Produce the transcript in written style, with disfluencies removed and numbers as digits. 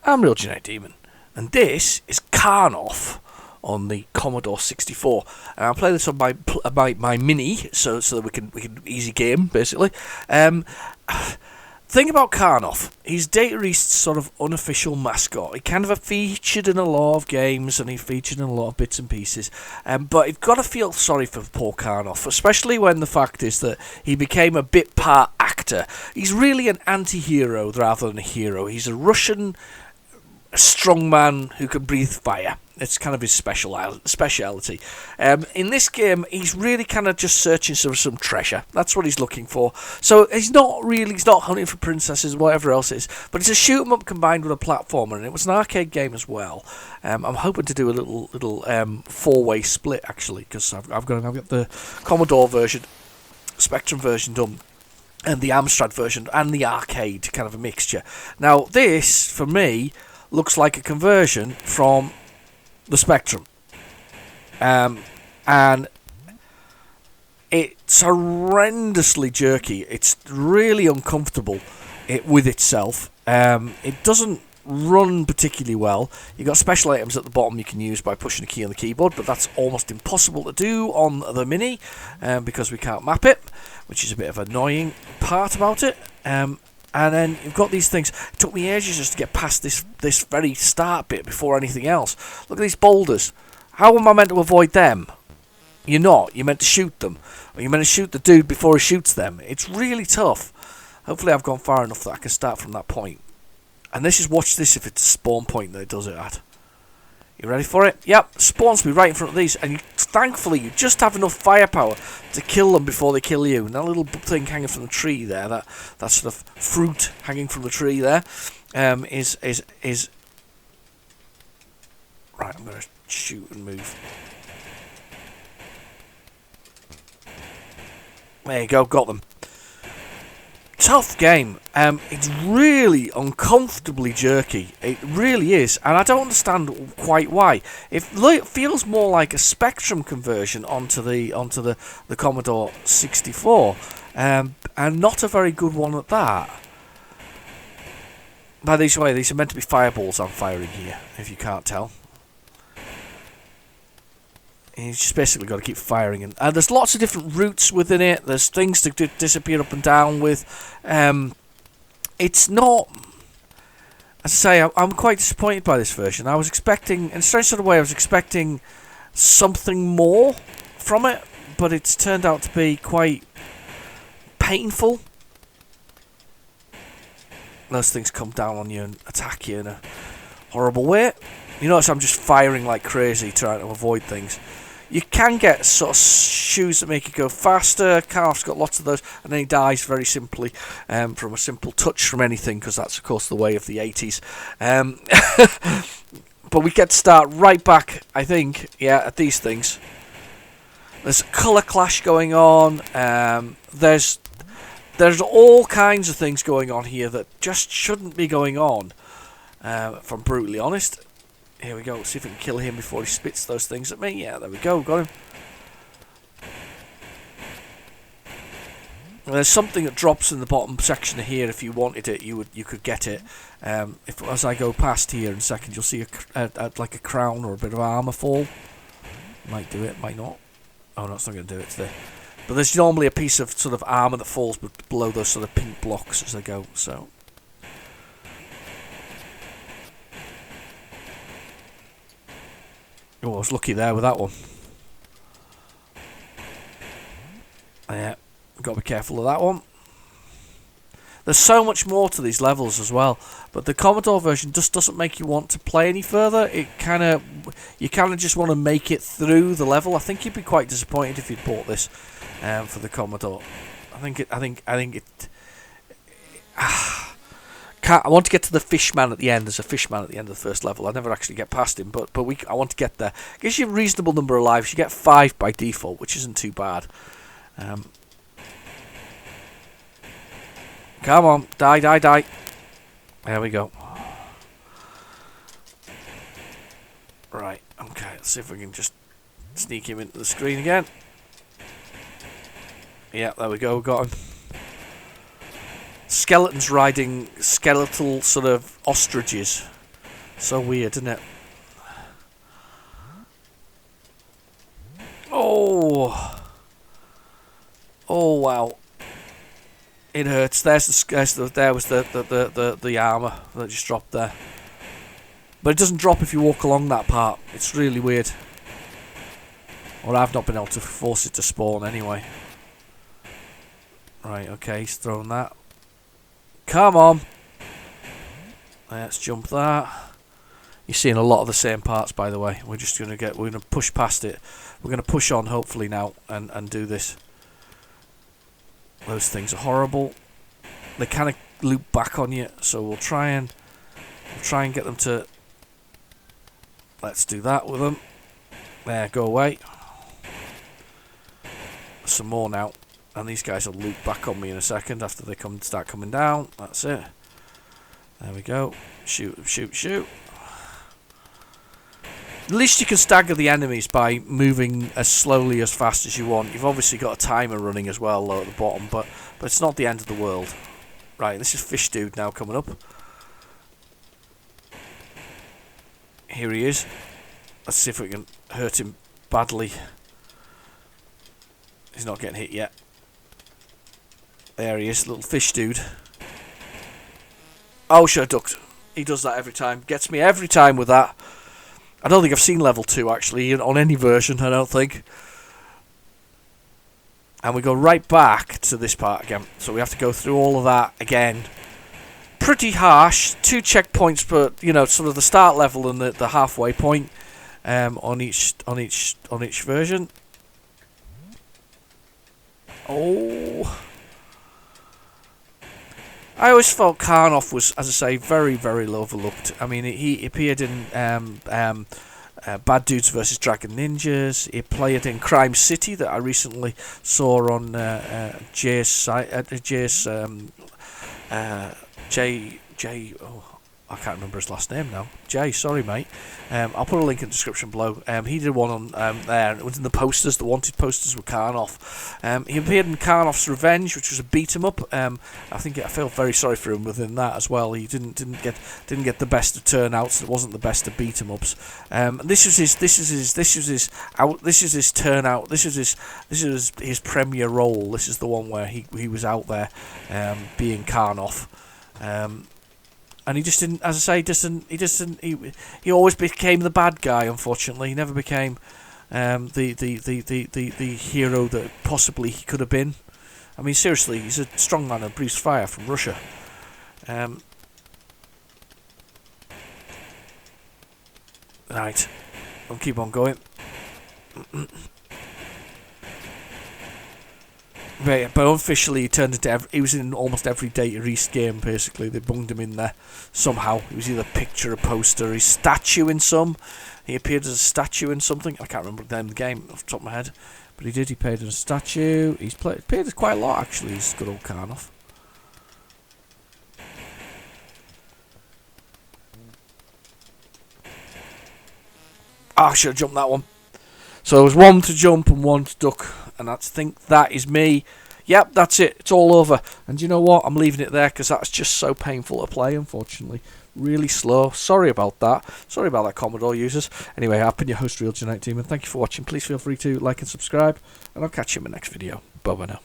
I'm Real Genetic Demon, and this is Karnov on the Commodore 64. And I'll play this on my Mini, so that we can easy game basically. Thing about Karnov, he's Data East's sort of unofficial mascot. He kind of featured in a lot of games and he featured in a lot of bits and pieces. But you've got to feel sorry for poor Karnov, especially when the fact is that he became a bit part actor. He's really an anti-hero rather than a hero. He's a Russian strongman who can breathe fire. It's kind of his speciality. In this game, he's really kind of just searching for some treasure. That's what he's looking for. So he's not hunting for princesses, whatever else it is. But it's a shoot 'em up combined with a platformer, and it was an arcade game as well. I'm hoping to do a little four-way split actually, because I've got the Commodore version, Spectrum version done, and the Amstrad version, and the arcade, kind of a mixture. Now this, for me, looks like a conversion from the Spectrum, and it's horrendously jerky. It's really uncomfortable with itself. It doesn't run particularly well. You've got special items at the bottom you can use by pushing a key on the keyboard, but that's almost impossible to do on the Mini because we can't map it, which is a bit of an annoying part about it. And then you've got these things. It took me ages just to get past this very start bit before anything else. Look at these boulders. How am I meant to avoid them? You're not. You're meant to shoot them. Or you're meant to shoot the dude before he shoots them. It's really tough. Hopefully I've gone far enough that I can start from that point. And watch this if it's a spawn point that it does it at. You ready for it? Yep, spawns me right in front of these, and thankfully you just have enough firepower to kill them before they kill you. And that little thing hanging from the tree there, that sort of fruit hanging from the tree there, is right. I'm gonna shoot and move. There you go, got them. Tough game. It's really uncomfortably jerky. It really is, and I don't understand quite why. It feels more like a Spectrum conversion onto the Commodore 64, and not a very good one at that. By the way, these are meant to be fireballs I'm firing here, if you can't tell. You just basically got to keep firing, and there's lots of different routes within it. There's things to disappear up and down with. It's not, as I say, I'm quite disappointed by this version. I was expecting, in a strange sort of way, I was expecting something more from it, but it's turned out to be quite painful. Those things come down on you and attack you in a horrible way. You notice I'm just firing like crazy, trying to avoid things. You can get sort of shoes that make you go faster. Karnov's got lots of those, and then he dies very simply from a simple touch from anything, because that's, of course, the way of the 80s. But we get to start right back, I think, at these things. There's a colour clash going on. There's all kinds of things going on here that just shouldn't be going on, if I'm brutally honest. Here we go, let's see if we can kill him before he spits those things at me. Yeah, there we go, got him. And there's something that drops in the bottom section here. If you wanted it, you could get it. As I go past here in a second, you'll see like a crown or a bit of armour fall. Might do it, might not. Oh no, it's not going to do it today. But there's normally a piece of sort of armour that falls below those sort of pink blocks as they go, so... Oh, I was lucky there with that one. Yeah, got to be careful of that one. There's so much more to these levels as well, but the Commodore version just doesn't make you want to play any further. You kind of just want to make it through the level. I think you'd be quite disappointed if you'd bought this for the Commodore. I want to get to the fishman at the end. There's a fishman at the end of the first level. I never actually get past him, but I want to get there. Gives you a reasonable number of lives. You get 5 by default, which isn't too bad. Come on, die. There we go. Right, okay, let's see if we can just sneak him into the screen again. Yeah, there we go, got him. Skeletons riding skeletal sort of ostriches. So weird, isn't it? Oh. Oh, wow. It hurts. There was the armour that just dropped there. But it doesn't drop if you walk along that part. It's really weird. Or I've not been able to force it to spawn anyway. Right, okay, he's thrown that. Come on! Let's jump that. You're seeing a lot of the same parts, by the way. We're gonna push past it. We're gonna push on, hopefully, now and do this. Those things are horrible. They kind of loop back on you, so we'll try and get them to. Let's do that with them. There, go away. Some more now, and these guys will loop back on me in a second after they start coming down. That's it. There we go. Shoot, shoot, shoot. At least you can stagger the enemies by moving as slowly as fast as you want. You've obviously got a timer running as well low at the bottom, but it's not the end of the world. Right, this is Fish Dude now coming up. Here he is. Let's see if we can hurt him badly. He's not getting hit yet. There he is, little Fish Dude. Oh, should have ducked. He does that every time. Gets me every time with that. I don't think I've seen level 2 actually on any version, I don't think. And we go right back to this part again. So we have to go through all of that again. Pretty harsh. 2 checkpoints per, sort of the start level and the halfway point on each version. Oh. I always felt Karnov was, as I say, very, very overlooked. I mean, he appeared in Bad Dudes vs. Dragon Ninjas. He played in Crime City that I recently saw on Jay's site. I can't remember his last name now. Jay, sorry mate. I'll put a link in the description below. He did one on there, and it was in the posters, the wanted posters with Karnov. He appeared in Karnov's Revenge, which was a beat 'em up. I felt very sorry for him within that as well. He didn't get the best of turnouts. It wasn't the best of beat 'em ups. This is his turnout. This is his premiere role. This is the one where he was out there being Karnov. And he just didn't, as I say, he always became the bad guy, unfortunately. He never became the hero that possibly he could have been. I mean, seriously, he's a strongman and breathes fire from Russia. Right, I'll keep on going. Right, but unofficially he turned into he was in almost every Data East game basically. They bunged him in there somehow. He was either a picture, a poster, his statue in some. He appeared as a statue in something. I can't remember the name of the game off the top of my head. But he did, he appeared as a statue. He's appeared as quite a lot actually, he's good old Karnov. I should have jumped that one. So there was one to jump and one to duck, and I think that is me. Yep, that's it. It's all over. And you know what? I'm leaving it there because that's just so painful to play, unfortunately. Really slow. Sorry about that. Sorry about that, Commodore users. Anyway, I've been your host, Real Genite Team, and thank you for watching. Please feel free to like and subscribe, and I'll catch you in my next video. Bye-bye now.